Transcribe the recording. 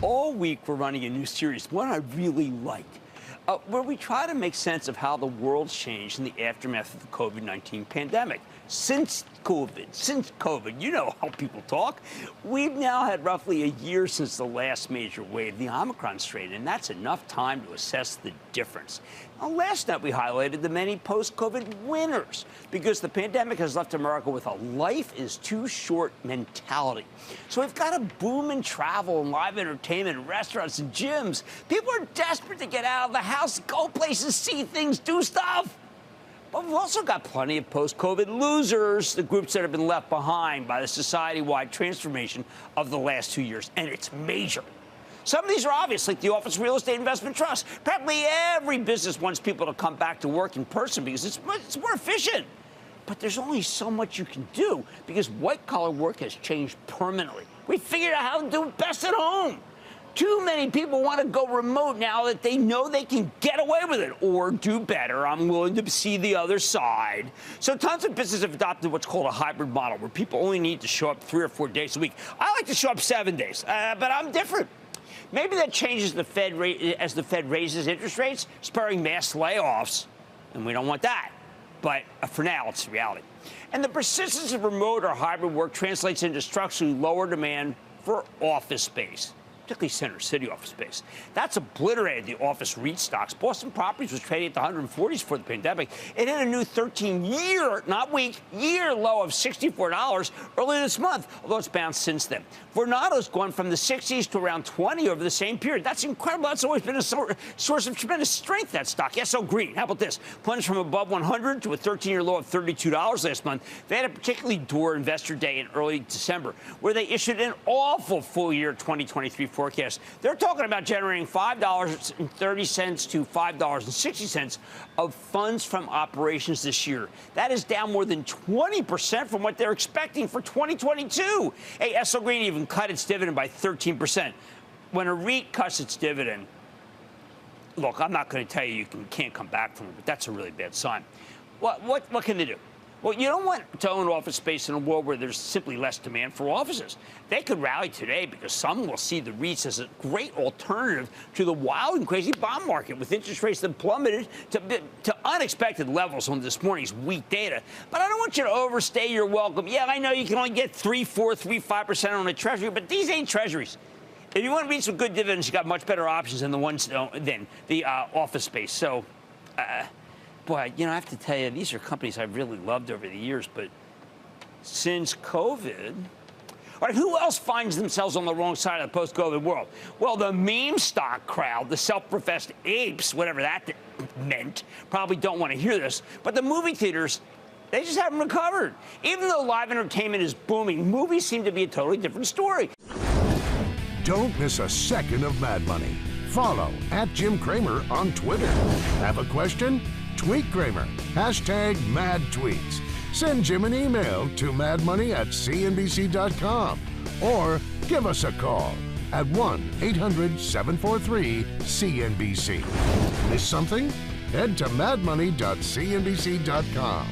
All week, we're running a new series, one I really like, where we try to make sense of how the world's changed in the aftermath of the COVID-19 pandemic. Since COVID, you know how people talk. We've now had roughly a year since the last major wave, the Omicron strain, and that's enough time to assess the difference. Now, last night, we highlighted the many post-COVID winners because the pandemic has left America with a life is too short mentality. So we've got a boom in travel and live entertainment, restaurants and gyms. People are desperate to get out of the house, go places, see things, do stuff. But we've also got plenty of post-COVID losers, the groups that have been left behind by the society-wide transformation of the last 2 years, and it's major. Some of these are obvious, like the Office Real Estate Investment Trust. Practically every business wants people to come back to work in person because it's more efficient. But there's only so much you can do because white-collar work has changed permanently. We figured out how to do it best at home. Too many people want to go remote now that they know they can get away with it or do better. I'm willing to see the other side. So tons of businesses have adopted what's called a hybrid model, where people only need to show up 3 or 4 days a week. I like to show up 7 days, but I'm different. Maybe that changes as the Fed raises interest rates, spurring mass layoffs, and we don't want that. But for now, it's reality. And the persistence of remote or hybrid work translates into structurally lower demand for office space, particularly center city office space. That's obliterated the office REIT stocks. Boston Properties was trading at the 140s before the pandemic. It hit a new 13-year, not week, year low of $64 earlier this month, although it's bounced since then. Vornado's gone from the 60s to around 20 over the same period. That's incredible. That's always been a source of tremendous strength, that stock. SL Green, how about this? Plunged from above 100 to a 13-year low of $32 last month. They had a particularly dour investor day in early December, where they issued an awful full-year 2023 forecast. They're talking about generating $5.30 to $5.60 of funds from operations this year. That is down more than 20% from what they're expecting for 2022. Hey, SL Green even cut its dividend by 13%. When a REIT cuts its dividend, look, I'm not going to tell you can't come back from it, but that's a really bad sign. What can they do? Well, you don't want to own office space in a world where there's simply less demand for offices. They could rally today because some will see the REITs as a great alternative to the wild and crazy bond market, with interest rates that plummeted to unexpected levels on this morning's weak data. But I don't want you to overstay your welcome. Yeah, I know you can only get 3.5% on a treasury, but these ain't treasuries. If you want to reach some good dividends, you got much better options than the office space. So, boy, I have to tell you, these are companies I've really loved over the years, but since COVID, all right, who else finds themselves on the wrong side of the post-COVID world? Well, the meme stock crowd, the self-professed apes, whatever that meant, probably don't want to hear this, but the movie theaters, they just haven't recovered. Even though live entertainment is booming, movies seem to be a totally different story. Don't miss a second of Mad Money. Follow @Jim Cramer on Twitter. Have a question? Tweet Cramer. #MadTweets. Send Jim an email to madmoney@cnbc.com or give us a call at 1-800-743-CNBC. Miss something? Head to madmoney.cnbc.com.